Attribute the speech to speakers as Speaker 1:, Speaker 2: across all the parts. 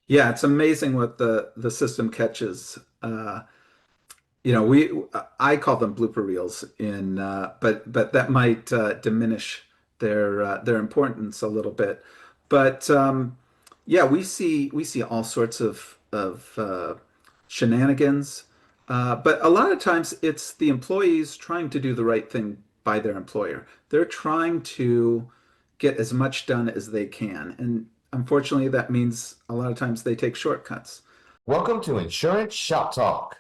Speaker 1: Yeah, it's amazing what the system catches. We I call them blooper reels but that might diminish their importance a little bit. But yeah, we see all sorts of shenanigans. But a lot of times it's the employees trying to do the right thing by their employer. They're trying to get as much done as they can, and unfortunately, that means a lot of times they take shortcuts.
Speaker 2: Welcome to Insurance Shop Talk.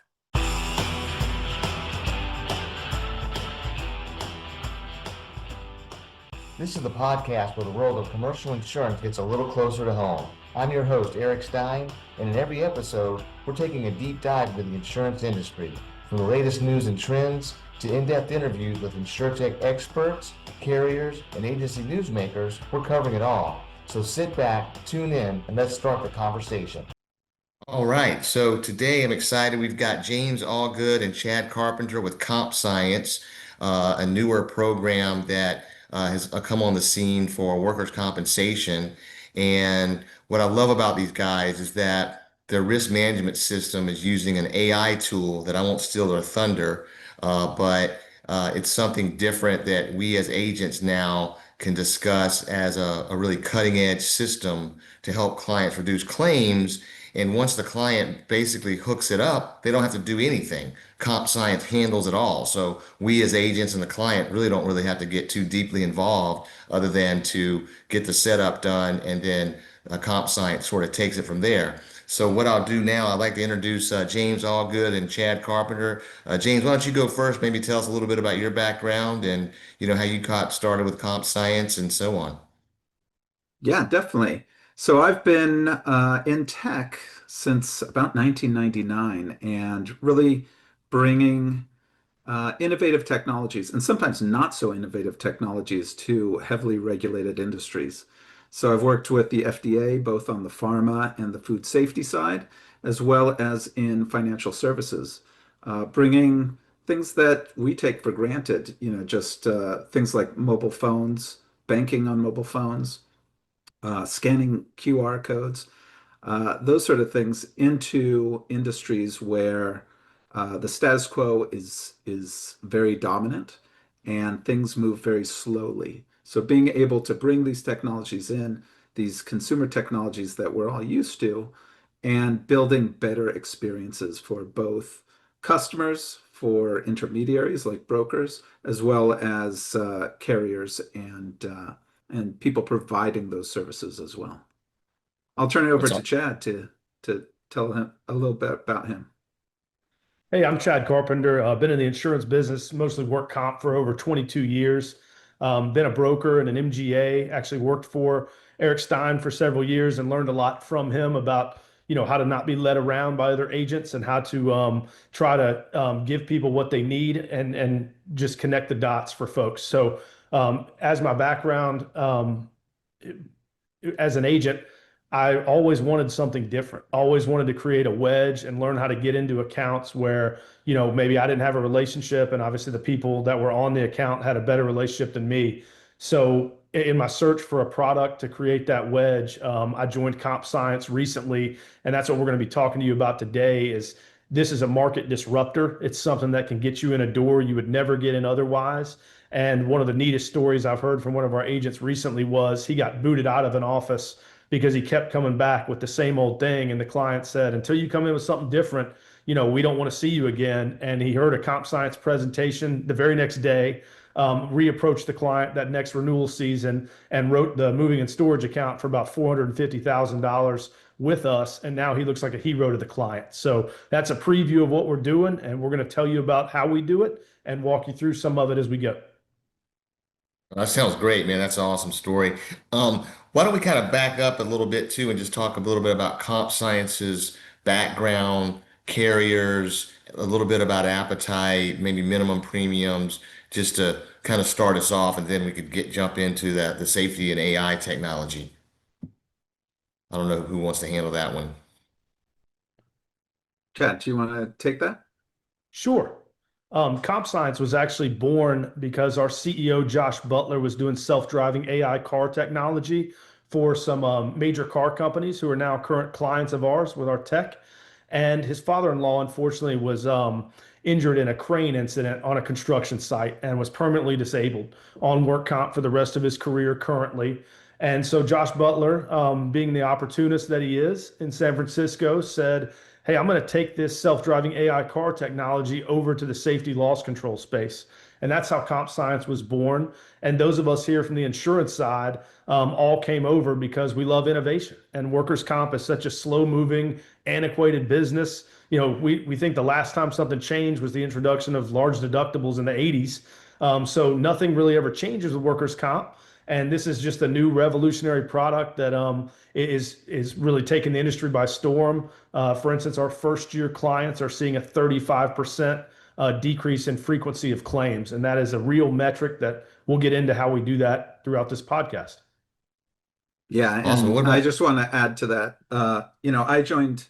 Speaker 2: This is the podcast where the world of commercial insurance gets a little closer to home. I'm your host, Eric Stein, and in every episode, we're taking a deep dive into the insurance industry, from the latest news and trends to in-depth interviews with insurtech experts, carriers, and agency newsmakers. We're covering it all. So sit back, tune in, and let's start the conversation. All right, so today I'm excited. We've got James Allgood and Chad Carpenter with CompScience, a newer program that has come on the scene for workers' compensation. And what I love about these guys is that their risk management system is using an AI tool that I won't steal their thunder, but it's something different that we as agents now can discuss as a really cutting edge system to help clients reduce claims. And once the client basically hooks it up, they don't have to do anything. Comp Science handles it all. So we as agents and the client really don't have to get too deeply involved other than to get the setup done, and then Comp Science sort of takes it from there. So what I'll do now, I'd like to introduce James Allgood and Chad Carpenter. James, why don't you go first? Maybe tell us a little bit about your background and how you got started with Comp Science and so on.
Speaker 1: Yeah, definitely. So I've been in tech since about 1999 and really bringing innovative technologies and sometimes not so innovative technologies to heavily regulated industries. So I've worked with the FDA both on the pharma and the food safety side, as well as in financial services, bringing things that we take for granted, just things like mobile phones, banking on mobile phones, scanning QR codes, those sort of things into industries where the status quo is very dominant and things move very slowly. So being able to bring these technologies in, these consumer technologies that we're all used to, and building better experiences for both customers, for intermediaries like brokers, as well as carriers and people providing those services as well. I'll turn it over
Speaker 2: That's
Speaker 1: to
Speaker 2: all.
Speaker 1: Chad to tell him a little bit about him.
Speaker 3: Hey, I'm Chad Carpenter. I've been in the insurance business, mostly work comp for over 22 years. Been a broker and an MGA. Actually worked for Eric Stein for several years and learned a lot from him about, how to not be led around by other agents and how to try to give people what they need and just connect the dots for folks. So, as my background, as an agent, I always wanted something different. Always wanted to create a wedge and learn how to get into accounts where, maybe I didn't have a relationship, and obviously the people that were on the account had a better relationship than me. So in my search for a product to create that wedge, I joined Comp Science recently, and that's what we're going to be talking to you about today. Is this is a market disruptor. It's something that can get you in a door you would never get in otherwise. And one of the neatest stories I've heard from one of our agents recently was he got booted out of an office because he kept coming back with the same old thing. And the client said, until you come in with something different, we don't want to see you again. And he heard a Comp Science presentation the very next day, reapproached the client that next renewal season and wrote the moving and storage account for about $450,000 with us. And now he looks like a hero to the client. So that's a preview of what we're doing. And we're going to tell you about how we do it and walk you through some of it as we go.
Speaker 2: That sounds great, man. That's an awesome story. Why don't we kind of back up a little bit too and just talk a little bit about Comp Science's background, carriers, a little bit about appetite, maybe minimum premiums, just to kind of start us off, and then we could jump into the safety and AI technology. I don't know who wants to handle that one.
Speaker 1: Chad, do you want to take that?
Speaker 3: Sure. Comp Science was actually born because our CEO, Josh Butler, was doing self-driving AI car technology for some major car companies who are now current clients of ours with our tech. And his father-in-law, unfortunately, was injured in a crane incident on a construction site and was permanently disabled on work comp for the rest of his career currently. And so Josh Butler, being the opportunist that he is in San Francisco, said, "Hey, I'm going to take this self-driving AI car technology over to the safety loss control space." And that's how CompScience was born. And those of us here from the insurance side all came over because we love innovation. And workers' comp is such a slow-moving, antiquated business. We think the last time something changed was the introduction of large deductibles in the 80s. So nothing really ever changes with workers' comp. And this is just a new revolutionary product that is really taking the industry by storm. For instance, our first year clients are seeing a 35% decrease in frequency of claims. And that is a real metric that we'll get into how we do that throughout this podcast.
Speaker 1: Yeah,
Speaker 2: Awesome.
Speaker 1: and
Speaker 2: What
Speaker 1: I
Speaker 2: about
Speaker 1: just want to add to that. I joined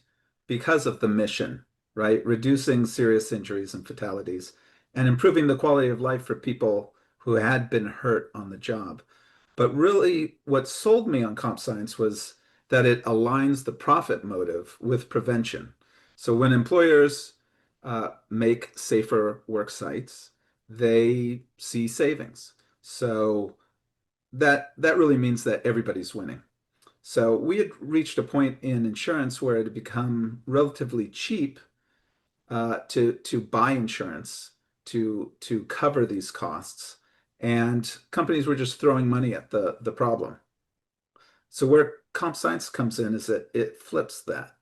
Speaker 1: because of the mission, right? Reducing serious injuries and fatalities and improving the quality of life for people who had been hurt on the job. But really, what sold me on comp science was that it aligns the profit motive with prevention. So when employers make safer work sites, they see savings. So that really means that everybody's winning. So we had reached a point in insurance where it had become relatively cheap to buy insurance to cover these costs, and companies were just throwing money at the problem. So where comp science comes in is that it flips that.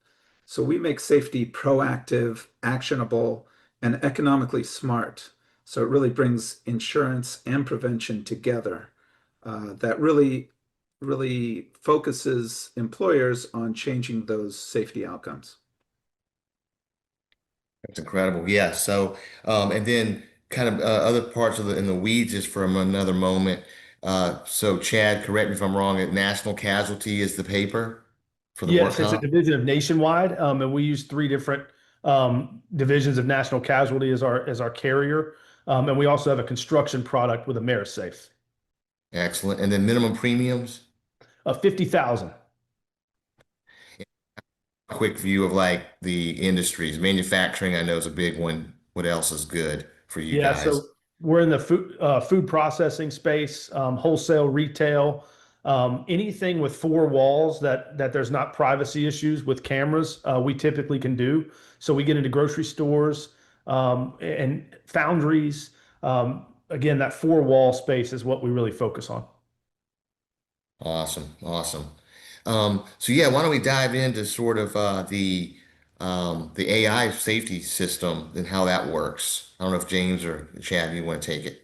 Speaker 1: So we make safety proactive, actionable, and economically smart. So it really brings insurance and prevention together. That really focuses employers on changing those safety outcomes.
Speaker 2: That's incredible. Yeah. So, and then kind of other parts of the in the weeds just for another moment. So Chad, correct me if I'm wrong, National Casualty is the paper for the work
Speaker 3: Yes, it's a
Speaker 2: comp.
Speaker 3: division of Nationwide, and we use three different divisions of National Casualty as our carrier, and we also have a construction product with AmeriSafe.
Speaker 2: Excellent. And then minimum premiums.
Speaker 3: 50,000.
Speaker 2: Quick view of like the industries. Manufacturing, I know is a big one. What else is good for you
Speaker 3: Yeah,
Speaker 2: guys?
Speaker 3: so we're in the food processing space, wholesale, retail, anything with four walls that there's not privacy issues with cameras, we typically can do. So we get into grocery stores and foundries. Again, that four wall space is what we really focus on.
Speaker 2: Awesome, awesome. So yeah, why don't we dive into sort of the AI safety system and how that works? I don't know if James or Chad, you want to take it.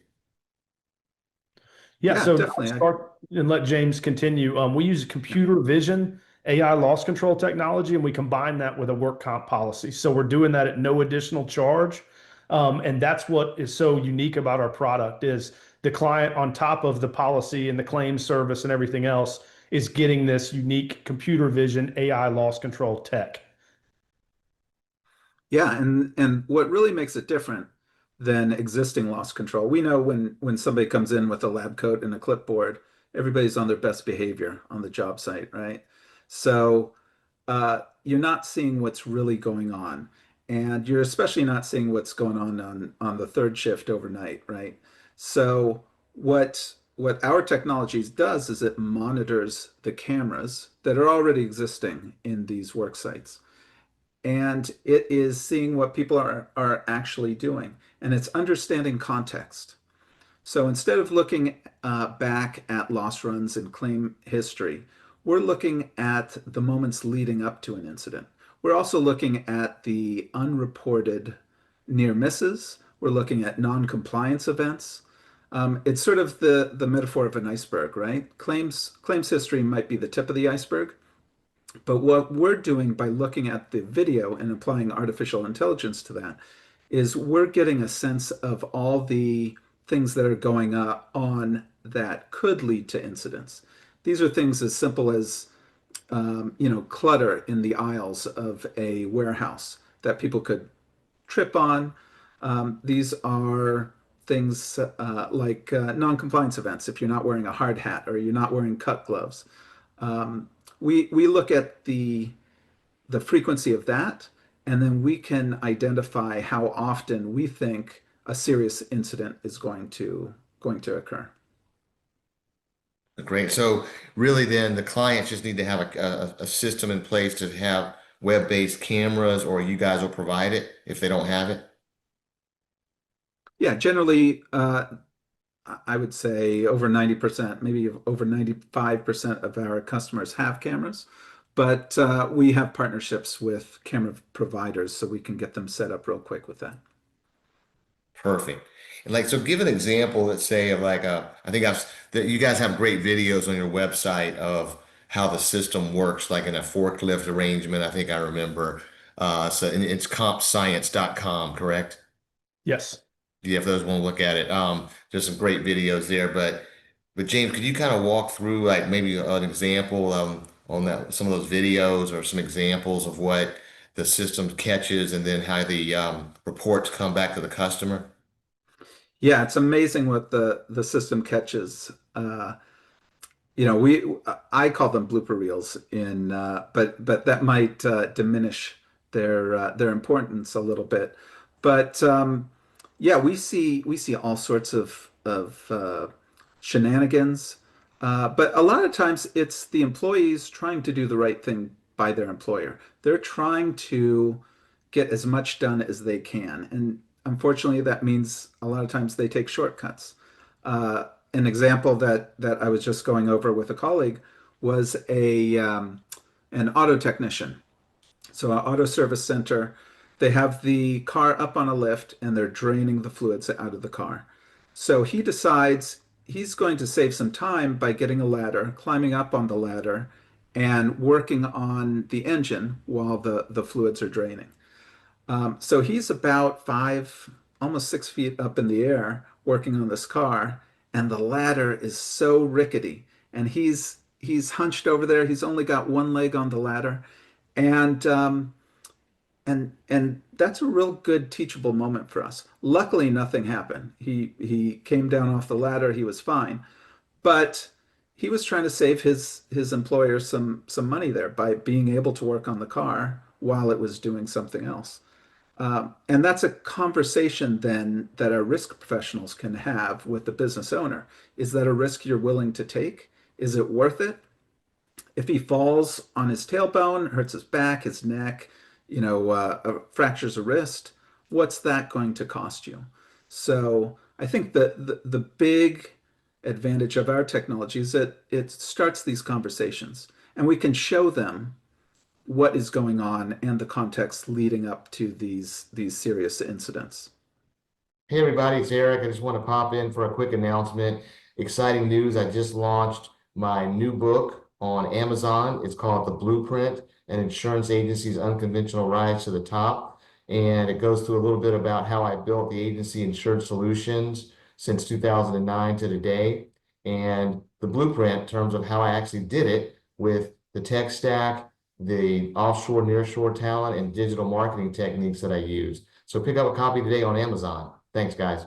Speaker 3: Yeah,
Speaker 1: Yeah,
Speaker 3: so I'll
Speaker 1: definitely.
Speaker 3: start and let James continue. We use computer vision, AI loss control technology, and we combine that with a work comp policy. So we're doing that at no additional charge. And that's what is so unique about our product is the client on top of the policy and the claims service and everything else is getting this unique computer vision AI loss control tech.
Speaker 1: Yeah, and what really makes it different than existing loss control, we know when somebody comes in with a lab coat and a clipboard, everybody's on their best behavior on the job site, right? So you're not seeing what's really going on, and you're especially not seeing what's going on the third shift overnight, right? So what our technologies does is it monitors the cameras that are already existing in these work sites, and it is seeing what people are actually doing, and it's understanding context. So instead of looking back at loss runs and claim history, we're looking at the moments leading up to an incident. We're also looking at the unreported near misses. We're looking at non-compliance events. It's sort of the metaphor of an iceberg, right? Claims history might be the tip of the iceberg, but what we're doing by looking at the video and applying artificial intelligence to that is we're getting a sense of all the things that are going on that could lead to incidents. These are things as simple as clutter in the aisles of a warehouse that people could trip on. These are things like non-compliance events if you're not wearing a hard hat or you're not wearing cut gloves. We look at the frequency of that, and then we can identify how often we think a serious incident is going to occur.
Speaker 2: Great. So really then the clients just need to have a system in place to have web-based cameras, or you guys will provide it if they don't have it?
Speaker 1: Yeah, generally, I would say over 90%, maybe over 95% of our customers have cameras, but we have partnerships with camera providers so we can get them set up real quick with that.
Speaker 2: Perfect. And like, so give an example, let's say, of like I think that you guys have great videos on your website of how the system works, like in a forklift arrangement. I think I remember. So and it's compscience.com, correct?
Speaker 3: Yes.
Speaker 2: Yeah, if those want to look at it. There's some great videos there, but James, could you kind of walk through like maybe an example on that some of those videos or some examples of what the system catches and then how the reports come back to the customer?
Speaker 1: Yeah, it's amazing what the system catches. We I call them blooper reels but that might diminish their importance a little bit. But yeah, we see all sorts of shenanigans. But a lot of times it's the employees trying to do the right thing by their employer. They're trying to get as much done as they can, and unfortunately, that means a lot of times they take shortcuts. An example that I was just going over with a colleague was a an auto technician. So, an auto service center, they have the car up on a lift and they're draining the fluids out of the car. So he decides he's going to save some time by getting a ladder, climbing up on the ladder, and working on the engine while the fluids are draining. So he's about 5, almost 6 feet up in the air working on this car, and the ladder is so rickety, and he's hunched over there. He's only got one leg on the ladder, and and that's a real good teachable moment for us. Luckily, nothing happened. He came down off the ladder. He was fine, but he was trying to save his employer some money there by being able to work on the car while it was doing something else. And that's a conversation then that our risk professionals can have with the business owner. Is that a risk you're willing to take? Is it worth it? If he falls on his tailbone, hurts his back, his neck, fractures a wrist, what's that going to cost you? So I think that the big advantage of our technology is that it starts these conversations and we can show them what is going on and the context leading up to these serious incidents.
Speaker 2: Hey everybody, it's Eric. I just want to pop in for a quick announcement. Exciting news. I just launched my new book on Amazon. It's called The Blueprint: An Insurance Agency's Unconventional Rise to the Top. And it goes through a little bit about how I built the agency Insured Solutions since 2009 to today. And the blueprint in terms of how I actually did it with the tech stack, the offshore, nearshore talent, and digital marketing techniques that I use. So pick up a copy today on Amazon. Thanks, guys.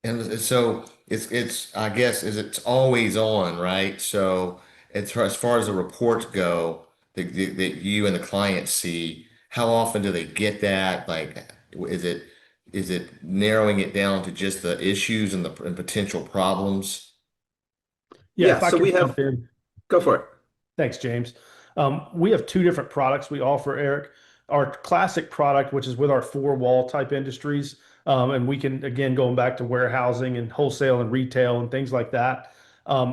Speaker 2: And so it's I guess is it's always on, right? So as far as the reports go that you and the client see, how often do they get that? Like, is it is it narrowing it down to just the issues and the and potential problems?
Speaker 3: Yeah,
Speaker 1: Yeah,
Speaker 3: if I
Speaker 1: so
Speaker 3: can
Speaker 1: we
Speaker 3: jump
Speaker 1: have,
Speaker 3: in.
Speaker 1: go for it.
Speaker 3: Thanks, James. We have two different products we offer, Eric. Our classic product, which is with our four wall type industries, and we can, again, going back to warehousing and wholesale and retail and things like that.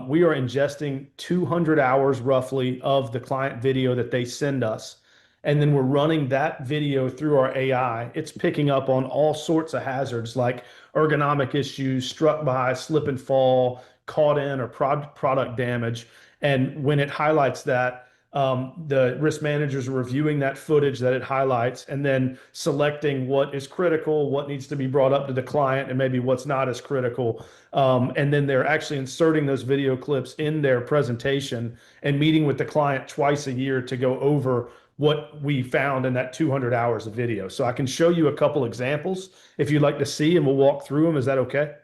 Speaker 3: We are ingesting 200 hours roughly of the client video that they send us. And then we're running that video through our AI. It's picking up on all sorts of hazards like ergonomic issues, struck by, slip and fall, caught in, or product damage. And when it highlights that, the risk managers are reviewing that footage that it highlights and then selecting what is critical, what needs to be brought up to the client, and maybe what's not as critical. And then they're actually inserting those video clips in their presentation and meeting with the client twice a year to go over what we found in that 200 hours of video. So I can show you a couple examples if you'd like to see, and we'll walk through them. Is that okay?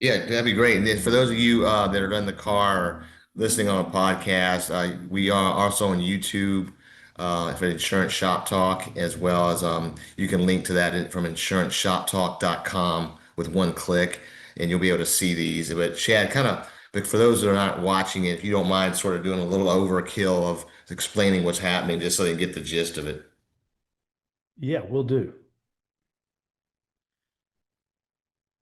Speaker 2: Yeah, that'd be great. And then for those of you that are in the car listening on a podcast. We are also on YouTube for Insurance Shop Talk, as well as you can link to that from insuranceshoptalk.com with one click, and you'll be able to see these. But Chad, but for those that are not watching it, if you don't mind sort of doing a little overkill of explaining what's happening, just so they can get the gist of it.
Speaker 3: Yeah, we'll do.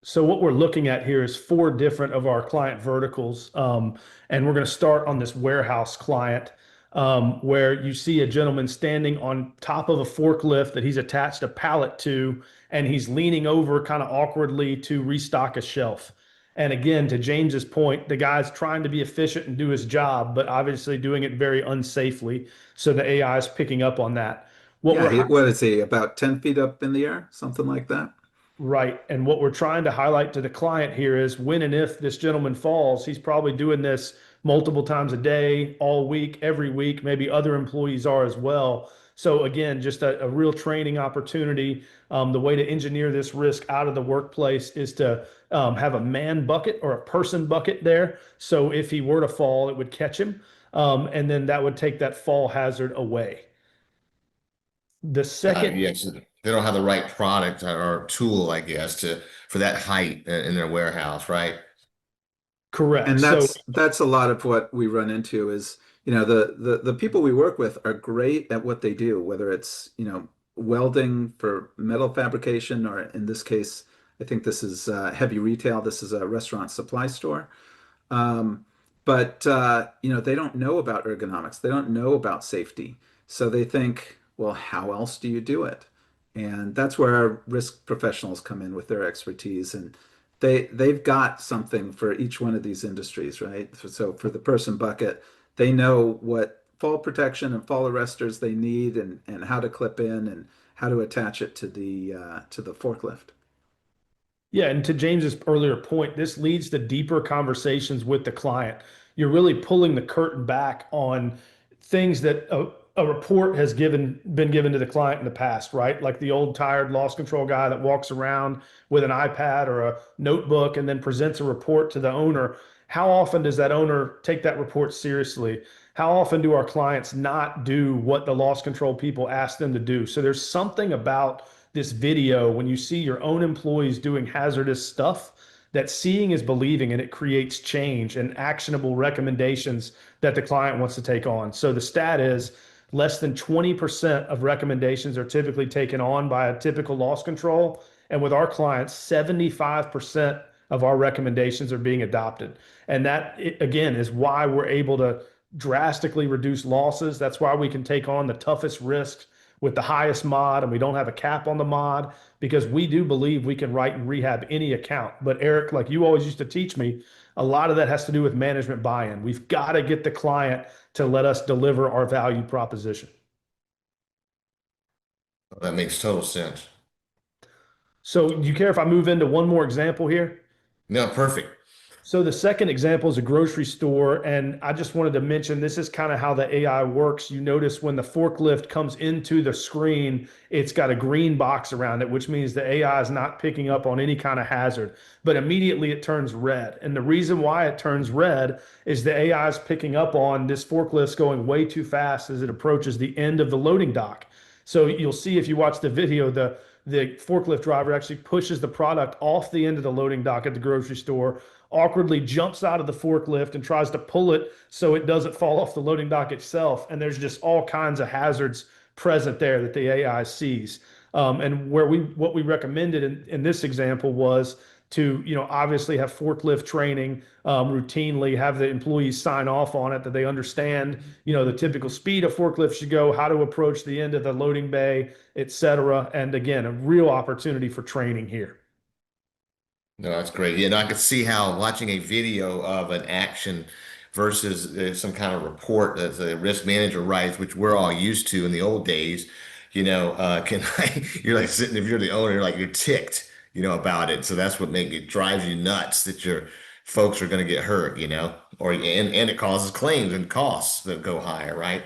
Speaker 3: So what we're looking at here is four different of our client verticals. And we're going to start on this warehouse client, where you see a gentleman standing on top of a forklift that he's attached a pallet to, and he's leaning over kind of awkwardly to restock a shelf. And again, to James's point, the guy's trying to be efficient and do his job, but obviously doing it very unsafely. So the AI is picking up on that. What
Speaker 1: Yeah,
Speaker 3: we're
Speaker 1: what is he, about 10 feet up in the air? Something like that?
Speaker 3: Right. And what we're trying to highlight to the client here is when and if this gentleman falls, he's probably doing this multiple times a day, all week, every week. Maybe other employees are as well. So again, just a real training opportunity. The way to engineer this risk out of the workplace is to have a man bucket or a person bucket there. So if he were to fall, it would catch him. And then that would take that fall hazard away. The
Speaker 2: Got it.
Speaker 3: second
Speaker 2: Yes, they don't have the right product or tool, I guess, to for that height in their warehouse, right?
Speaker 3: Correct.
Speaker 1: And
Speaker 3: So
Speaker 1: that's a lot of what we run into is, the people we work with are great at what they do, whether it's, welding for metal fabrication, or in this case, I think this is heavy retail. This is a restaurant supply store. Um, but they don't know about ergonomics. They don't know about safety. So they think, well, how else do you do it? And that's where our risk professionals come in with their expertise. And they've got something for each one of these industries, right? So for the person bucket, they know what fall protection and fall arresters they need, and how to clip in and how to attach it to the forklift.
Speaker 3: yeah, and to James's earlier point, this leads to deeper conversations with the client. You're really pulling the curtain back on things that a report has been given to the client in the past, right? Like the old tired loss control guy that walks around with an iPad or a notebook and then presents a report to the owner. How often does that owner take that report seriously? How often do our clients not do what the loss control people ask them to do? So there's something about this video when you see your own employees doing hazardous stuff that seeing is believing, and it creates change and actionable recommendations that the client wants to take on. So the stat is less than 20% of recommendations are typically taken on by a typical loss control. And with our clients, 75% of our recommendations are being adopted. And that, again, is why we're able to drastically reduce losses. That's why we can take on the toughest risks with the highest mod, and we don't have a cap on the mod, because we do believe we can write and rehab any account. But Eric, like you always used to teach me, a lot of that has to do with management buy-in. We've got to get the client to let us deliver our value proposition.
Speaker 2: That makes total sense.
Speaker 3: So do you care if I move into one more example here?
Speaker 2: No, perfect.
Speaker 3: So the second example is a grocery store, and I just wanted to mention this is kind of how the AI works. You notice when the forklift comes into the screen, it's got a green box around it, which means the AI is not picking up on any kind of hazard, but immediately it turns red. And the reason why it turns red is the AI is picking up on this forklift's going way too fast as it approaches the end of the loading dock. So you'll see if you watch the video, the forklift driver actually pushes the product off the end of the loading dock at the grocery store, awkwardly jumps out of the forklift and tries to pull it so it doesn't fall off the loading dock itself. And there's just all kinds of hazards present there that the AI sees. And what we recommended in this example was to, obviously have forklift training routinely, have the employees sign off on it, that they understand, the typical speed a forklift should go, how to approach the end of the loading bay, et cetera. And again, a real opportunity for training here.
Speaker 2: No, that's great. Yeah, and I could see how watching a video of an action versus some kind of report that the risk manager writes, which we're all used to in the old days, can you're like sitting, if you're the owner, you're ticked, about it. So that's what it drives you nuts that your folks are going to get hurt, or and it causes claims and costs that go higher, right?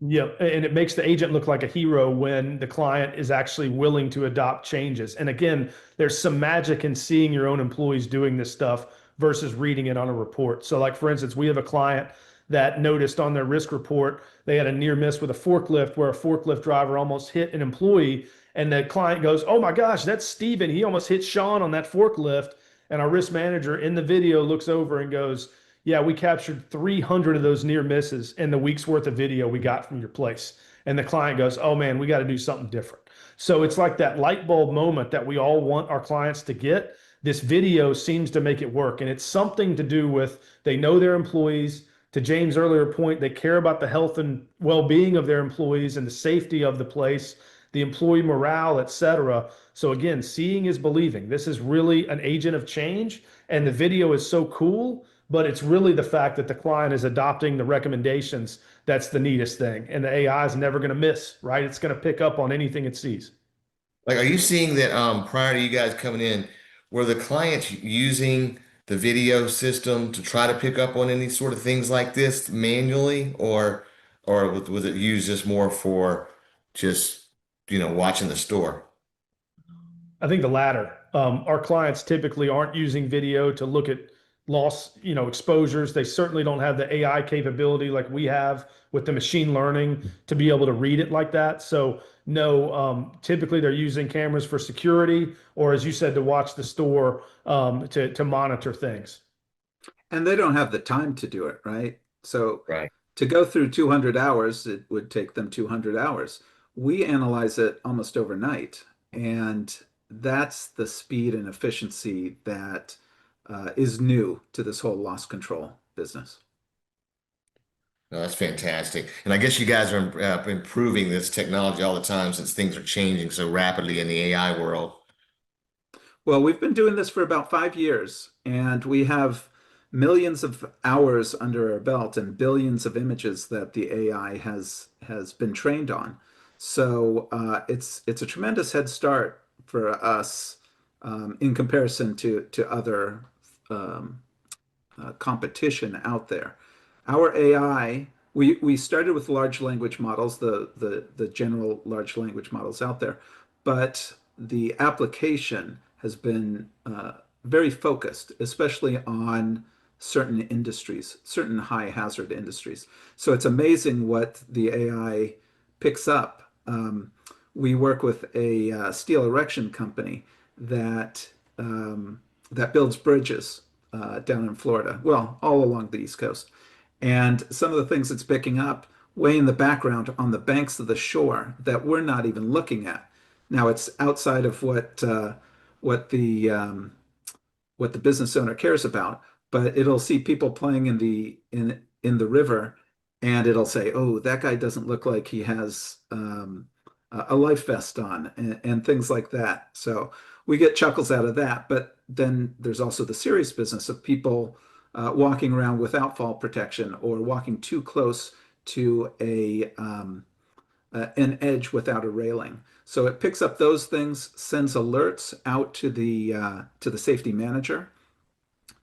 Speaker 3: Yep. And it makes the agent look like a hero when the client is actually willing to adopt changes. And again, there's some magic in seeing your own employees doing this stuff versus reading it on a report. So, like, for instance, we have a client that noticed on their risk report they had a near miss with a forklift where a forklift driver almost hit an employee. And the client goes, "Oh my gosh, that's Steven. He almost hit Sean on that forklift." And our risk manager in the video looks over and goes, "Yeah, we captured 300 of those near misses in the week's worth of video we got from your place." And the client goes, "Oh man, we got to do something different." So it's like that light bulb moment that we all want our clients to get. This video seems to make it work. And it's something to do with they know their employees. To James' earlier point, they care about the health and well-being of their employees and the safety of the place, the employee morale, et cetera. So again, seeing is believing. This is really an agent of change. And the video is so cool, but it's really the fact that the client is adopting the recommendations that's the neatest thing. And the AI is never going to miss, right? It's going to pick up on anything it sees.
Speaker 2: Like, are you seeing that prior to you guys coming in, were the clients using the video system to try to pick up on any sort of things like this manually, or was it used just more for just, watching the store?
Speaker 3: I think the latter. Our clients typically aren't using video to look at loss, exposures. They certainly don't have the AI capability like we have with the machine learning to be able to read it like that. So no, typically they're using cameras for security, or as you said, to watch the store, to monitor things.
Speaker 1: And they don't have the time to do it, right? So
Speaker 2: Right.
Speaker 1: to go through 200 hours, it would take them 200 hours. We analyze it almost overnight. And that's the speed and efficiency that is new to this whole loss control business.
Speaker 2: No, that's fantastic. And I guess you guys are improving this technology all the time since things are changing so rapidly in the AI world.
Speaker 1: Well, we've been doing this for about 5 years, and we have millions of hours under our belt and billions of images that the AI has been trained on. So it's a tremendous head start for us in comparison to other um, competition out there. Our AI, we started with large language models, the general large language models out there, but the application has been very focused, especially on certain industries, certain high hazard industries. So it's amazing what the AI picks up. We work with a steel erection company that that builds bridges down in Florida, well, all along the East Coast. And some of the things it's picking up way in the background on the banks of the shore that we're not even looking at. Now it's outside of what the what the business owner cares about, but it'll see people playing in the river, and it'll say, "Oh, that guy doesn't look like he has a life vest on," and things like that. So we get chuckles out of that. But then there's also the serious business of people walking around without fall protection or walking too close to an edge without a railing. So it picks up those things, sends alerts out to the safety manager.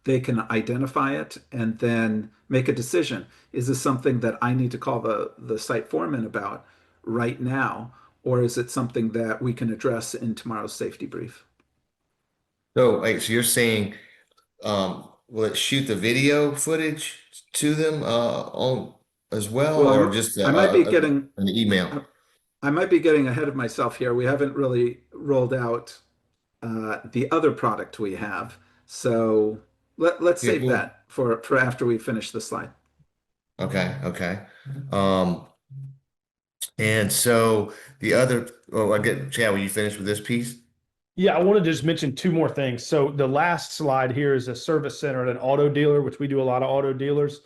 Speaker 1: They can identify it and then make a decision. Is this something that I need to call the site foreman about right now, or is it something that we can address in tomorrow's safety brief?
Speaker 2: So, like, so you're saying, will it shoot the video footage to them on as well,
Speaker 1: Well,
Speaker 2: or just
Speaker 1: I might be getting
Speaker 2: an email?
Speaker 1: I might be getting ahead of myself here. We haven't really rolled out the other product we have, so let's
Speaker 2: Yeah,
Speaker 1: save
Speaker 2: cool.
Speaker 1: that for after we finish the slide.
Speaker 2: Okay, okay. Um, and so the other, oh, I get, Chad, will you finish with this piece?
Speaker 3: Yeah, I wanted to just mention two more things. So the last slide here is a service center at an auto dealer, which we do a lot of auto dealers.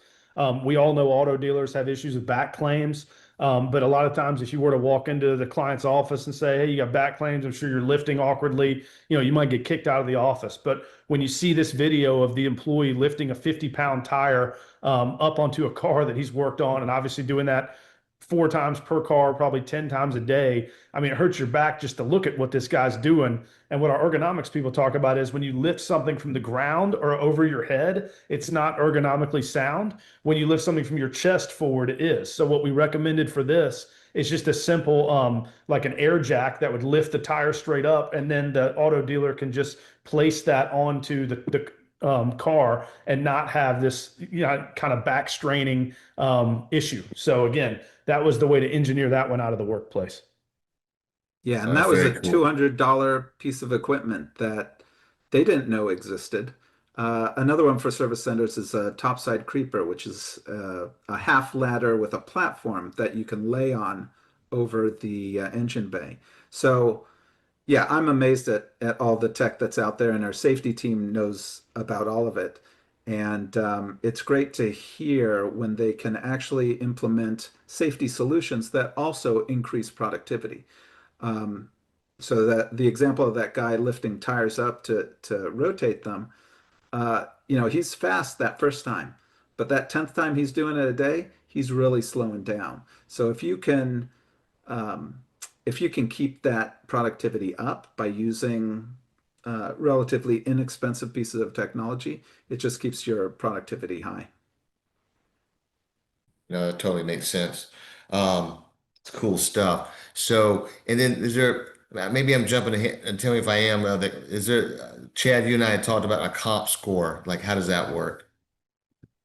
Speaker 3: We all know auto dealers have issues with back claims. But a lot of times, if you were to walk into the client's office and say, "Hey, you got back claims," I'm sure you're lifting awkwardly, you might get kicked out of the office. But when you see this video of the employee lifting a 50-pound tire up onto a car that he's worked on, and obviously doing that 4 times per car, probably 10 times a day. I mean, it hurts your back just to look at what this guy's doing. And what our ergonomics people talk about is when you lift something from the ground or over your head, it's not ergonomically sound. When you lift something from your chest forward, it is. So what we recommended for this is just a simple, like an air jack that would lift the tire straight up, and then the auto dealer can just place that onto the car and not have this, kind of back straining issue. So again, that was the way to engineer that one out of the workplace.
Speaker 1: Yeah, and
Speaker 2: Oh,
Speaker 1: that was a
Speaker 2: very cool.
Speaker 1: $200 piece of equipment that they didn't know existed. Another one for service centers is a topside creeper, which is a half ladder with a platform that you can lay on over the engine bay. So, yeah, I'm amazed at all the tech that's out there, and our safety team knows about all of it. And it's great to hear when they can actually implement safety solutions that also increase productivity. Um, so that the example of that guy lifting tires up to rotate them, he's fast that first time, but that 10th time he's doing it a day, he's really slowing down. So um, if you can keep that productivity up by using relatively inexpensive pieces of technology, it just keeps your productivity high.
Speaker 2: No, that totally makes sense. It's cool stuff. So, and then is there, maybe I'm jumping ahead and tell me if I am, is there, Chad, you and I had talked about a comp score. Like, how does that work?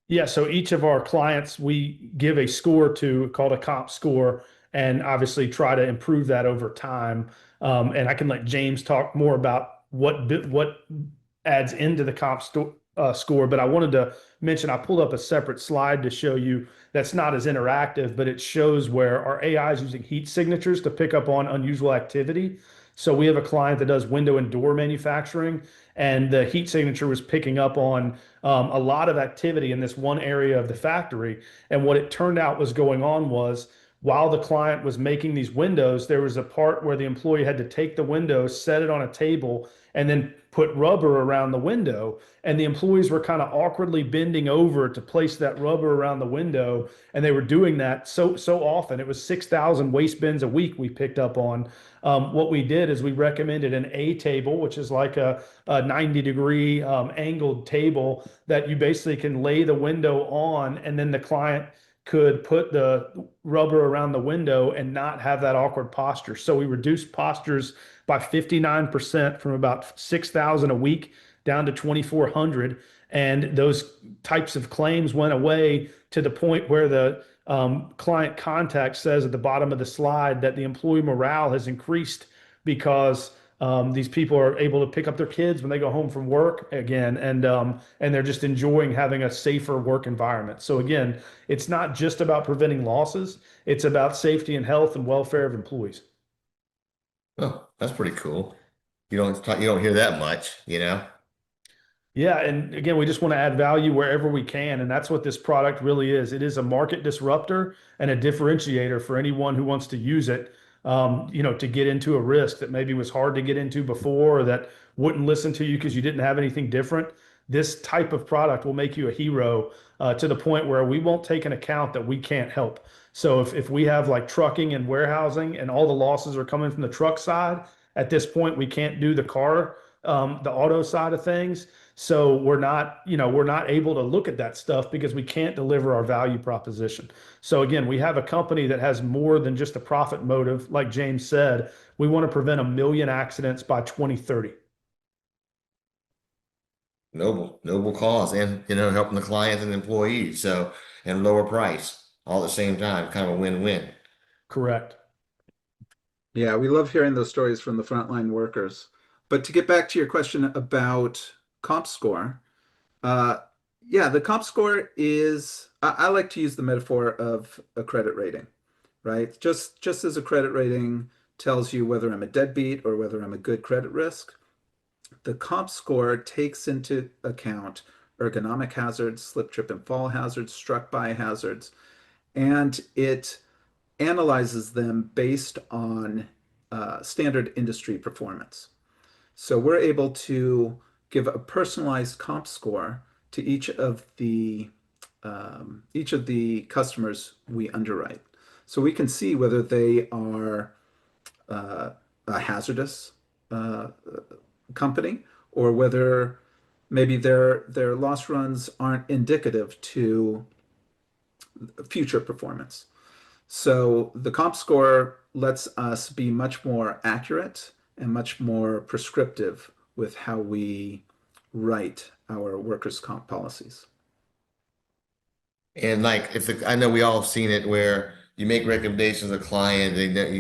Speaker 3: Yeah, so each of our clients, we give a score to called a comp score, and obviously try to improve that over time. And I can let James talk more about what adds into the score. But I wanted to mention I pulled up a separate slide to show you that's not as interactive, but it shows where our AI is using heat signatures to pick up on unusual activity. So we have a client that does window and door manufacturing, and the heat signature was picking up on a lot of activity in this one area of the factory. And what it turned out was going on was while the client was making these windows, there was a part where the employee had to take the window, set it on a table, and then put rubber around the window. And the employees were kind of awkwardly bending over to place that rubber around the window. And they were doing that so often. It was 6,000 waste bins a week we picked up on. What we did is we recommended an A table, which is like a 90-degree angled table that you basically can lay the window on, and then the client could put the rubber around the window and not have that awkward posture. So we reduced postures by 59% from about 6,000 a week down to 2,400. And those types of claims went away to the point where the client contact says at the bottom of the slide that the employee morale has increased because these people are able to pick up their kids when they go home from work again, and they're just enjoying having a safer work environment. So again, it's not just about preventing losses; it's about safety and health and welfare of employees.
Speaker 2: Oh, that's pretty cool. You don't hear that much.
Speaker 3: Yeah, and again, we just want to add value wherever we can, and that's what this product really is. It is a market disruptor and a differentiator for anyone who wants to use it, to get into a risk that maybe was hard to get into before, or that wouldn't listen to you because you didn't have anything different. This type of product will make you a hero to the point where we won't take an account that we can't help. So if we have like trucking and warehousing and all the losses are coming from the truck side, at this point we can't do the auto side of things. So we're not able to look at that stuff because we can't deliver our value proposition. So again, we have a company that has more than just a profit motive. Like James said, we want to prevent 1 million accidents by 2030.
Speaker 2: Noble cause, and helping the clients and employees. So, and lower price all at the same time, kind of a win-win.
Speaker 3: Correct.
Speaker 1: Yeah, we love hearing those stories from the frontline workers. But to get back to your question about comp score, uh, yeah, the comp score is, I like to use the metaphor of a credit rating, right? Just as a credit rating tells you whether I'm a deadbeat or whether I'm a good credit risk, the comp score takes into account ergonomic hazards, slip, trip, and fall hazards, struck by hazards, and it analyzes them based on standard industry performance. So we're able to give a personalized comp score to each of the customers we underwrite. So we can see whether they are uh, a hazardous uh, company or whether maybe their loss runs aren't indicative to future performance. So the comp score lets us be much more accurate and much more prescriptive with how we write our workers' comp policies.
Speaker 2: And like, I know we all have seen it where you make recommendations to a client,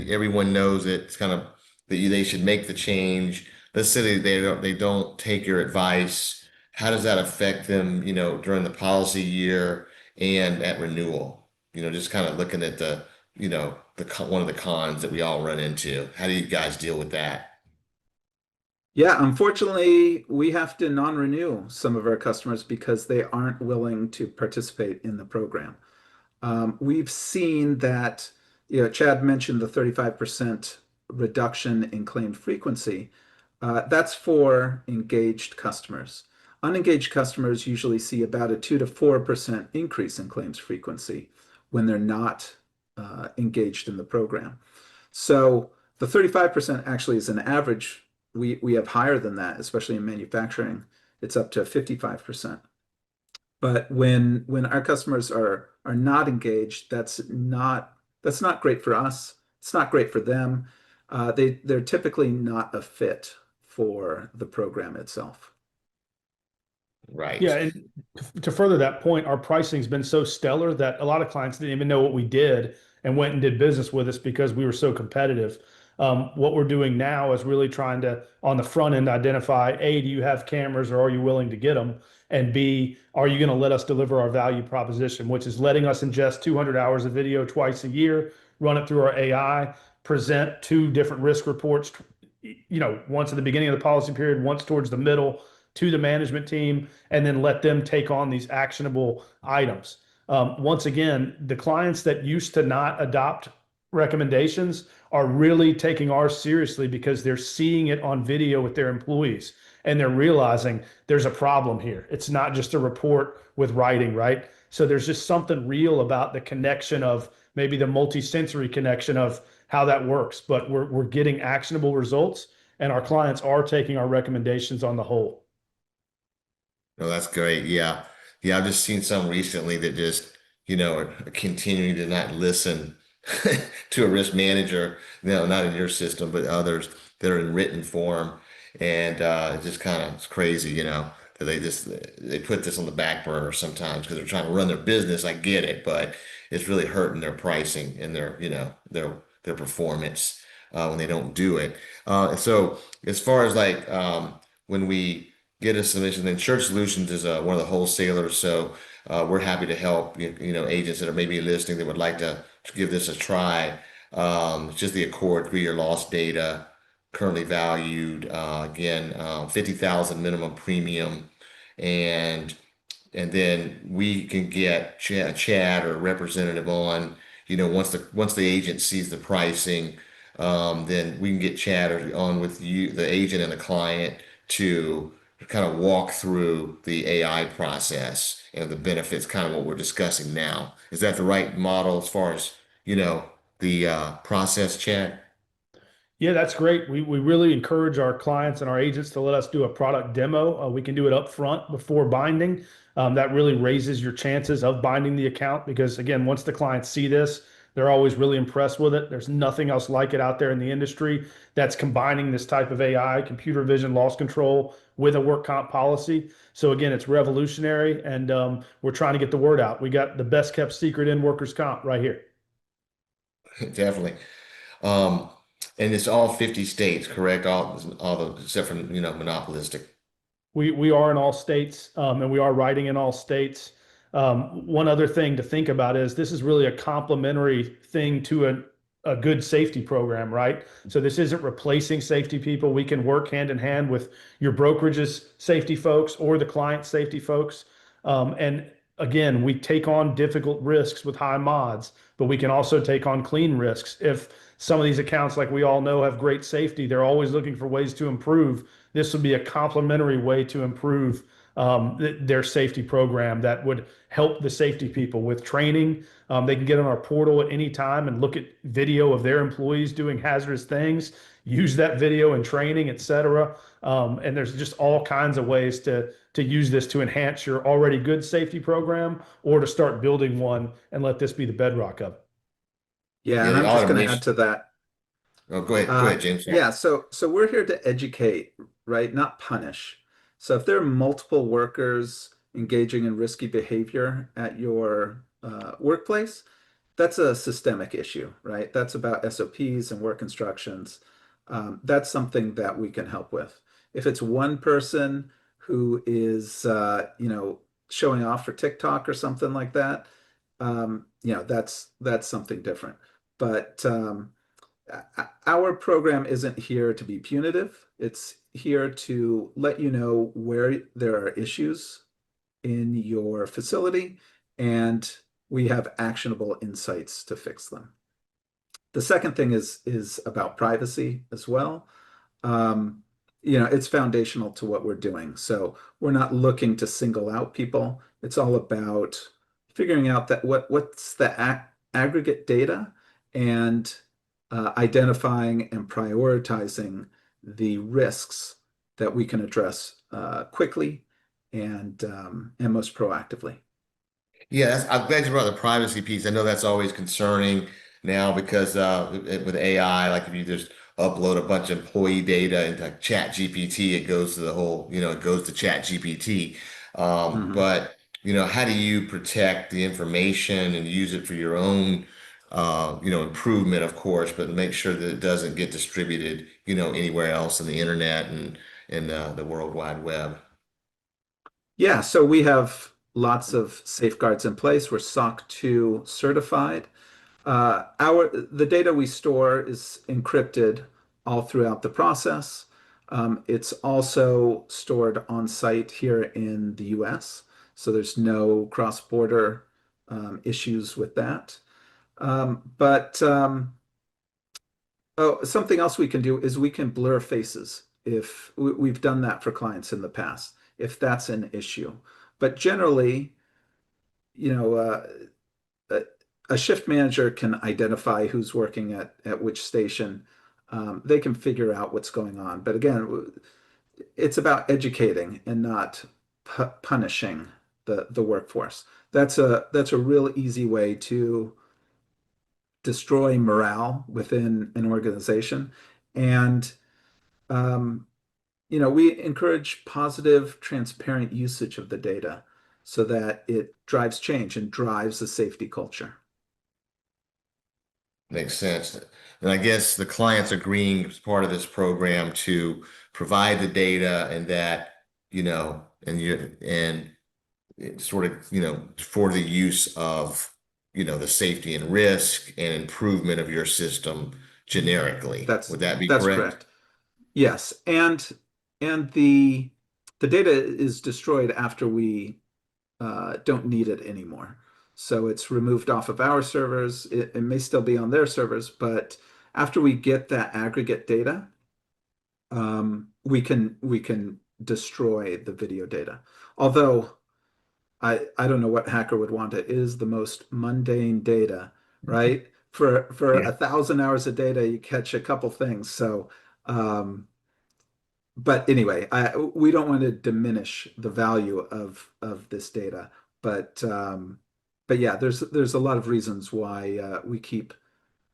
Speaker 2: everyone knows it's kind of that they should make the change. Let's say they don't take your advice. How does that affect them, during the policy year and at renewal? Just kind of looking at one of the cons that we all run into. How do you guys deal with that?
Speaker 1: Yeah, unfortunately, we have to non-renew some of our customers because they aren't willing to participate in the program. We've seen that, Chad mentioned the 35% reduction in claim frequency. That's for engaged customers. Unengaged customers usually see about a 2 to 4% increase in claims frequency when they're not engaged in the program. So the 35% actually is an average. We have higher than that, especially in manufacturing. It's up to 55%. But when our customers are not engaged, that's not great for us. It's not great for them. They're typically not a fit for the program itself.
Speaker 2: Right.
Speaker 3: Yeah, and to further that point, our pricing's been so stellar that a lot of clients didn't even know what we did and went and did business with us because we were so competitive. What we're doing now is really trying to, on the front end, identify, A, do you have cameras or are you willing to get them? And B, are you going to let us deliver our value proposition, which is letting us ingest 200 hours of video twice a year, run it through our AI, present two different risk reports, once at the beginning of the policy period, once towards the middle to the management team, and then let them take on these actionable items. Once again, the clients that used to not adopt recommendations are really taking ours seriously because they're seeing it on video with their employees and they're realizing there's a problem here. It's not just a report with writing, right? So there's just something real about the connection of maybe the multi-sensory connection of how that works, but we're getting actionable results and our clients are taking our recommendations on the whole.
Speaker 2: No, that's great. Yeah. Yeah, I've just seen some recently that just, are continuing to not listen to a risk manager, not in your system, but others that are in written form. And it just kind of it's crazy, that they put this on the back burner sometimes because they're trying to run their business. I get it, but it's really hurting their pricing and their performance when they don't do it. So as far as like when we get a submission. Insurance Solutions is one of the wholesalers, so we're happy to help agents that are maybe listening that would like to give this a try. It's just the Accord 3-year loss data, currently valued again 50,000 minimum premium, and then we can get Chad or representative on. Once the agent sees the pricing, then we can get Chad on with you, the agent and the client to kind of walk through the AI process and the benefits, kind of what we're discussing now. Is that the right model as far as, the process, Chad?
Speaker 3: Yeah, that's great. We really encourage our clients and our agents to let us do a product demo. We can do it up front before binding. That really raises your chances of binding the account because, again, once the clients see this, they're always really impressed with it. There's nothing else like it out there in the industry that's combining this type of AI, computer vision, loss control with a work comp policy. So again, it's revolutionary, and we're trying to get the word out. We got the best kept secret in workers' comp right here.
Speaker 2: Definitely. Um, and it's all 50 states, correct? All the except for monopolistic.
Speaker 3: We are in all states, and we are writing in all states. One other thing to think about is this is really a complementary thing to a good safety program, right? So this isn't replacing safety people. We can work hand in hand with your brokerage's safety folks or the client safety folks. And again, we take on difficult risks with high mods, but we can also take on clean risks. If some of these accounts, like we all know, have great safety, they're always looking for ways to improve. This would be a complementary way to improve their safety program that would help the safety people with training. They can get on our portal at any time and look at video of their employees doing hazardous things, use that video in training, et cetera. And there's just all kinds of ways to use this to enhance your already good safety program or to start building one and let this be the bedrock of it.
Speaker 1: Yeah,
Speaker 2: Yeah,
Speaker 1: and
Speaker 2: the
Speaker 1: I'm just going to add
Speaker 2: automation.
Speaker 1: to that.
Speaker 2: Oh, go ahead, James.
Speaker 1: Yeah, so we're here to educate, right? Not punish. So if there are multiple workers engaging in risky behavior at your workplace, that's a systemic issue, right? That's about SOPs and work instructions. That's something that we can help with. If it's one person who is, showing off for TikTok or something like that, that's something different. But our program isn't here to be punitive. It's here to let you know where there are issues in your facility, and we have actionable insights to fix them. The second thing is about privacy as well. Um, it's foundational to what we're doing. So we're not looking to single out people. It's all about figuring out that what's the aggregate data and identifying and prioritizing the risks that we can address quickly and most proactively.
Speaker 2: Yeah, I'm glad you brought the privacy piece. I know that's always concerning now because with AI, like if you just upload a bunch of employee data into Chat GPT, it goes to the whole, it goes to Chat GPT.
Speaker 1: Mhm.
Speaker 2: But how do you protect the information and use it for your own, improvement, of course, but make sure that it doesn't get distributed, anywhere else in the internet and the World Wide Web?
Speaker 1: Yeah, so we have lots of safeguards in place. We're SOC 2 certified. The data we store is encrypted all throughout the process. It's also stored on site here in the US, so there's no cross-border issues with that. But Oh, something else we can do is we can blur faces if we've done that for clients in the past, if that's an issue. But generally, you know, a, a shift manager can identify who's working at which station. They can figure out what's going on. But again, it's about educating and not punishing the workforce. That's a real easy way to destroy morale within an organization. And um, we encourage positive, transparent usage of the data so that it drives change and drives the safety culture.
Speaker 2: Makes sense. And I guess the client's agreeing as part of this program to provide the data and that, and it sort of, for the use of, the safety and risk and improvement of your system generically.
Speaker 1: That's
Speaker 2: Would that be
Speaker 1: that's
Speaker 2: correct?
Speaker 1: correct. Yes, and the data is destroyed after we don't need it anymore. So it's removed off of our servers. It may still be on their servers, but after we get that aggregate data, we can destroy the video data. Although I don't know what hacker would want it. It is the most mundane data, right? For
Speaker 2: Yeah.
Speaker 1: 1,000 hours of data, you catch a couple things. So, but anyway, we don't want to diminish the value of this data, but yeah, there's a lot of reasons why uh, we keep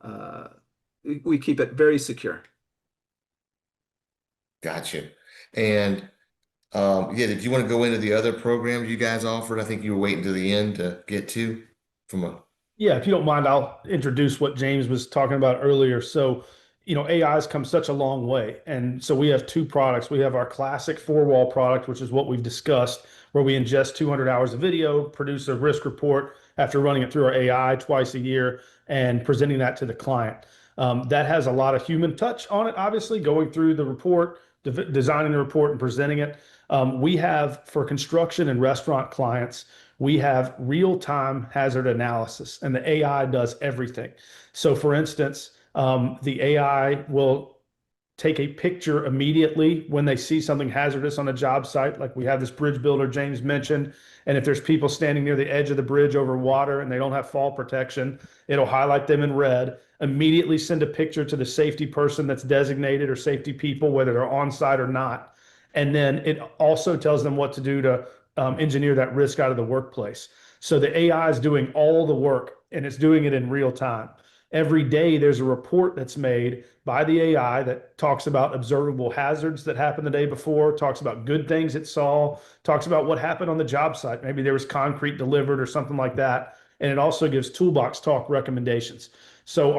Speaker 1: it very secure.
Speaker 2: Gotcha. And yeah, did you want to go into the other programs you guys offered? I think you were waiting to the end to get to from a
Speaker 3: Yeah, if you don't mind, I'll introduce what James was talking about earlier. So, AI has come such a long way. And so we have two products. We have our classic four-wall product, which is what we've discussed, where we ingest 200 hours of video, produce a risk report after running it through our AI twice a year and presenting that to the client. That has a lot of human touch on it, obviously, going through the report, designing the report and presenting it. We have for construction and restaurant clients, we have real-time hazard analysis, and the AI does everything. So, for instance, the AI will take a picture immediately when they see something hazardous on a job site, like we have this bridge builder James mentioned. And if there's people standing near the edge of the bridge over water and they don't have fall protection, it'll highlight them in red, immediately send a picture to the safety person that's designated or safety people, whether they're on site or not. And then it also tells them what to do to engineer that risk out of the workplace. So the AI is doing all the work and it's doing it in real time. Every day, there's a report that's made by the AI that talks about observable hazards that happened the day before, talks about good things it saw, talks about what happened on the job site. Maybe there was concrete delivered or something like that. And it also gives toolbox talk recommendations. So uh,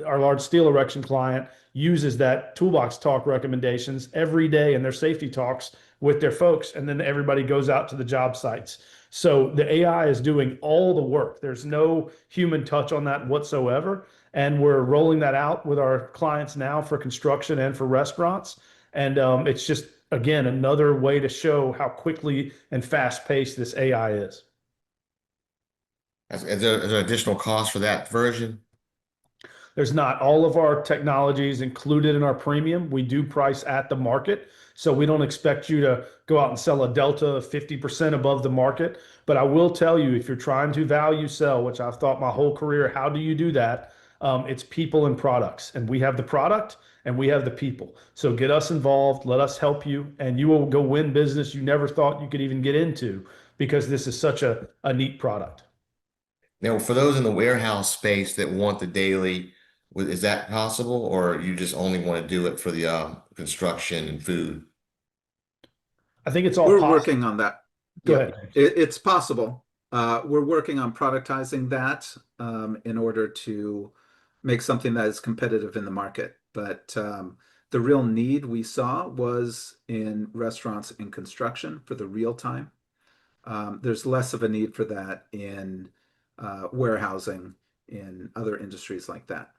Speaker 3: our large steel erection client uses that toolbox talk recommendations every day in their safety talks with their folks. And then everybody goes out to the job sites. So the AI is doing all the work. There's no human touch on that whatsoever. And we're rolling that out with our clients now for construction and for restaurants. And it's just, again, another way to show how quickly and fast paced this AI is.
Speaker 2: Is there additional cost for that version?
Speaker 3: There's not all of our technologies included in our premium. We do price at the market. So we don't expect you to go out and sell a delta 50% above the market. But I will tell you, if you're trying to value sell, which I've thought my whole career, how do you do that? It's people and products. And we have the product and we have the people. So get us involved, let us help you, and you will go win business you never thought you could even get into because this is such a neat product.
Speaker 2: Now, for those in the warehouse space that want the daily, is that possible, or you just only want to do it for the construction and food?
Speaker 3: I think it's all
Speaker 1: We're
Speaker 3: possible.
Speaker 1: working on that.
Speaker 3: Go
Speaker 1: Yep,
Speaker 3: ahead.
Speaker 1: it's possible. We're working on productizing that in order to make something that is competitive in the market. But the real need we saw was in restaurants and construction for the real time. There's less of a need for that in warehousing in other industries like that.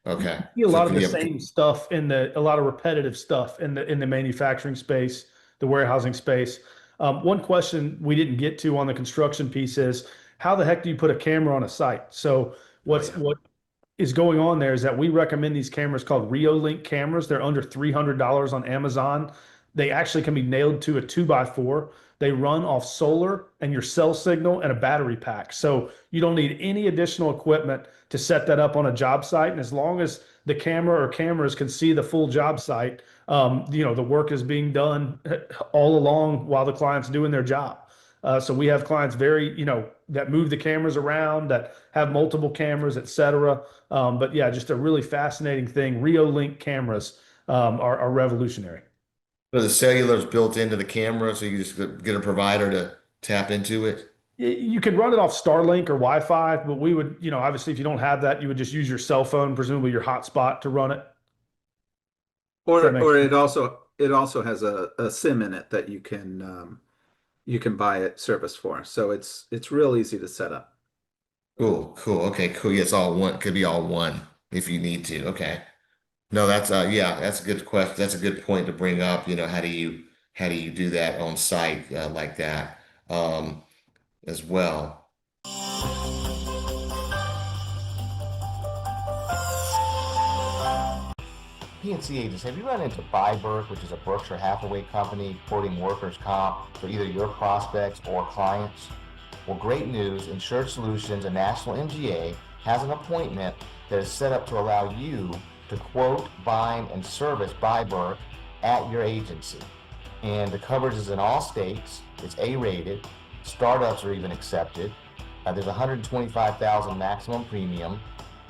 Speaker 2: Okay.
Speaker 3: See a
Speaker 2: So
Speaker 3: lot of
Speaker 2: can
Speaker 3: the
Speaker 2: you have,
Speaker 3: same stuff in a lot of repetitive stuff in the manufacturing space, the warehousing space. One question we didn't get to on the construction piece is how the heck do you put a camera on a site? So
Speaker 1: Oh yeah.
Speaker 3: what is going on there is that we recommend these cameras called Reolink cameras. They're under $300 on Amazon. They actually can be nailed to a 2x4. They run off solar and your cell signal and a battery pack. So you don't need any additional equipment to set that up on a job site. And as long as the camera or cameras can see the full job site, the work is being done all along while the client's doing their job. So we have clients that move the cameras around, that have multiple cameras, et cetera. But yeah, just a really fascinating thing. Reolink cameras are revolutionary.
Speaker 2: so the cellular's built into the camera, so you just get a provider to tap into it?
Speaker 3: You could run it off Starlink or Wi-Fi, but we would, obviously, if you don't have that, you would just use your cell phone, presumably your hotspot, to run it. If that makes
Speaker 1: Or
Speaker 3: sense.
Speaker 1: it also has a SIM in it that you can buy it service for. So it's real easy to set up.
Speaker 2: Cool, cool. Okay, cool. Yeah, it's all one, could be all one if you need to. Okay. No, that's yeah, that's a good question. That's a good point to bring up. How do you do that on site like that as well? PNC agents, have you run into Byberg, which is a Berkshire Hathaway company quoting workers' comp for either your prospects or clients? Well, great news. Insured Solutions, a national MGA, has an appointment that is set up to allow you to quote, bind, and service Byberg at your agency. And the coverage is in all states. It's A-rated. Startups are even accepted. There's 125,000 maximum premium.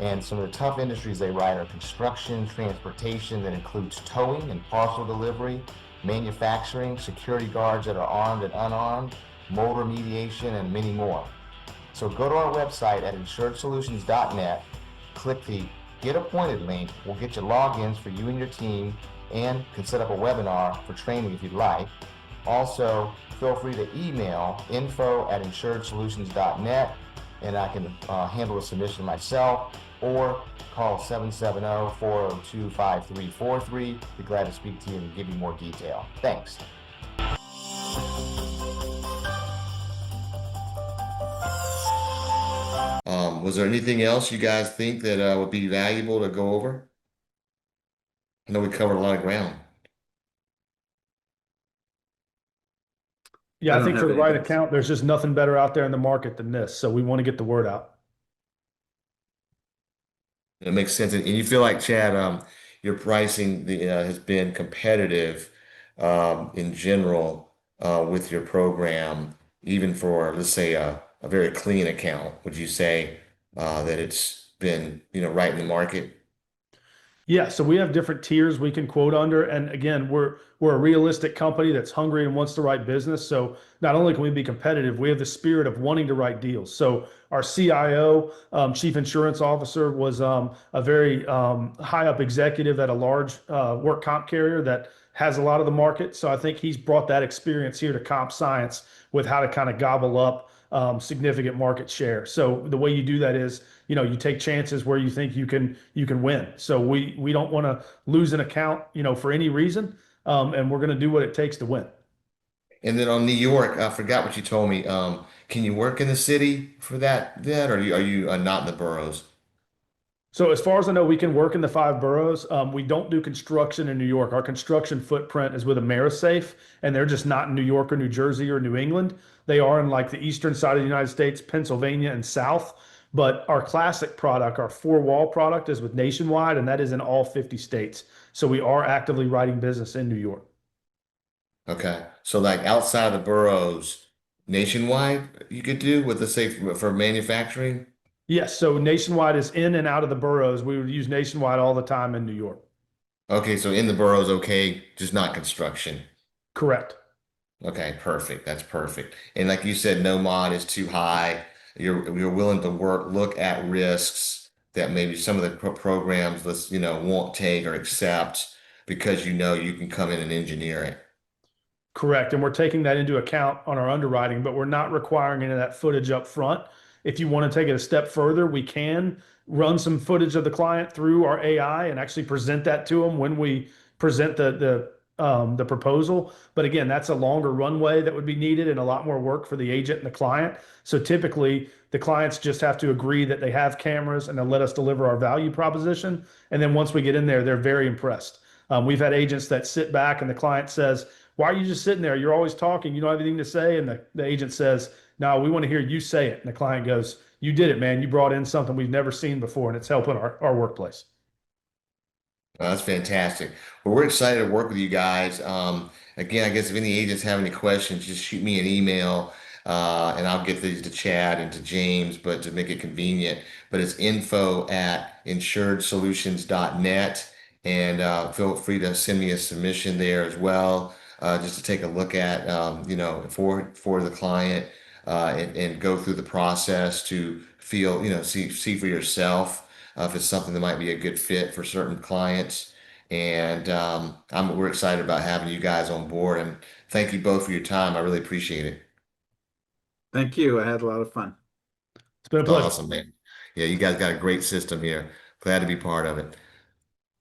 Speaker 2: And some of the tough industries they write are construction, transportation that includes towing and parcel delivery, manufacturing, security guards that are armed and unarmed, motor mediation, and many more. So go to our website at insuredsolutions.net, click the Get Appointed link. We'll get you logins for you and your team and can set up a webinar for training if you'd like. Also, feel free to email info@insuredsolutions.net and I can handle the submission myself, or call 770-402-5343. Be glad to speak to you and give you more detail. Thanks. Was there anything else you guys think that would be valuable to go over? I know we covered a lot of ground.
Speaker 3: Yeah,
Speaker 1: I
Speaker 3: I
Speaker 1: don't
Speaker 3: think for
Speaker 1: have
Speaker 3: the right
Speaker 1: anything.
Speaker 3: account, there's just nothing better out there in the market than this. So we want to get the word out.
Speaker 2: It makes sense. And you feel like, Chad, your pricing has been competitive in general with your program, even for, let's say, a very clean account, would you say? that it's been, right in the market?
Speaker 3: Yeah, so we have different tiers we can quote under, and again, we're a realistic company that's hungry and wants to write business. So not only can we be competitive, we have the spirit of wanting to write deals. So our CIO, Chief Insurance Officer, was a very high up executive at a large work comp carrier that has a lot of the market. So I think he's brought that experience here to CompScience with how to kind of gobble up significant market share. So the way you do that is, you take chances where you think you can win. So we don't want to lose an account, for any reason, and we're going to do what it takes to win.
Speaker 2: And then on New York, I forgot what you told me. Can you work in the city for that, or are you not in the boroughs?
Speaker 3: So as far as I know, we can work in the five boroughs. We don't do construction in New York. Our construction footprint is with AmeriSafe, and they're just not in New York or New Jersey or New England. They are in like the eastern side of the United States, Pennsylvania and South. But our classic product, our four wall product, is with Nationwide, and that is in all 50 states. So we are actively writing business in New York.
Speaker 2: Okay. So like outside of the boroughs, nationwide, you could do with the say for manufacturing?
Speaker 3: Yes, so Nationwide is in and out of the boroughs. We would use Nationwide all the time in New York.
Speaker 2: Okay, so in the boroughs, okay, just not construction.
Speaker 3: Correct.
Speaker 2: Okay, perfect. That's perfect. And like you said, no mod is too high. You're willing to look at risks that maybe some of the programs let's won't take or accept because you can come in and engineer it.
Speaker 3: Correct. And we're taking that into account on our underwriting, but we're not requiring any of that footage up front. If you want to take it a step further, we can run some footage of the client through our AI and actually present that to them when we present the proposal. But again, that's a longer runway that would be needed and a lot more work for the agent and the client. So typically, the clients just have to agree that they have cameras and they'll let us deliver our value proposition. And then once we get in there, they're very impressed. We've had agents that sit back and the client says, "Why are you just sitting there? You're always talking. You don't have anything to say." And the agent says, "No, we want to hear you say it." And the client goes, "You did it, man. You brought in something we've never seen before, and it's helping our workplace."
Speaker 2: That's fantastic. Well, we're excited to work with you guys. Again, I guess if any agents have any questions, just shoot me an email, and I'll get these to Chad and to James, but to make it convenient. But it's info@insuredsolutions.net, and feel free to send me a submission there as well, just to take a look at, for the client, and go through the process to feel, see for yourself if it's something that might be a good fit for certain clients. And we're excited about having you guys on board. And thank you both for your time. I really appreciate it.
Speaker 1: Thank you. I had a lot of fun.
Speaker 3: It's been a
Speaker 2: It's
Speaker 3: pleasure.
Speaker 2: awesome, man. Yeah, you guys got a great system here. Glad to be part of it.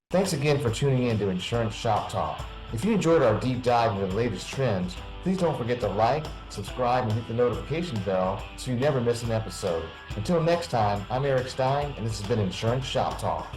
Speaker 2: Thanks again for tuning in to Insurance Shop Talk. If you enjoyed our deep dive into the latest trends, please don't forget to like, subscribe, and hit the notification bell so you never miss an episode. Until next time, I'm Eric Stein, and this has been Insurance Shop Talk.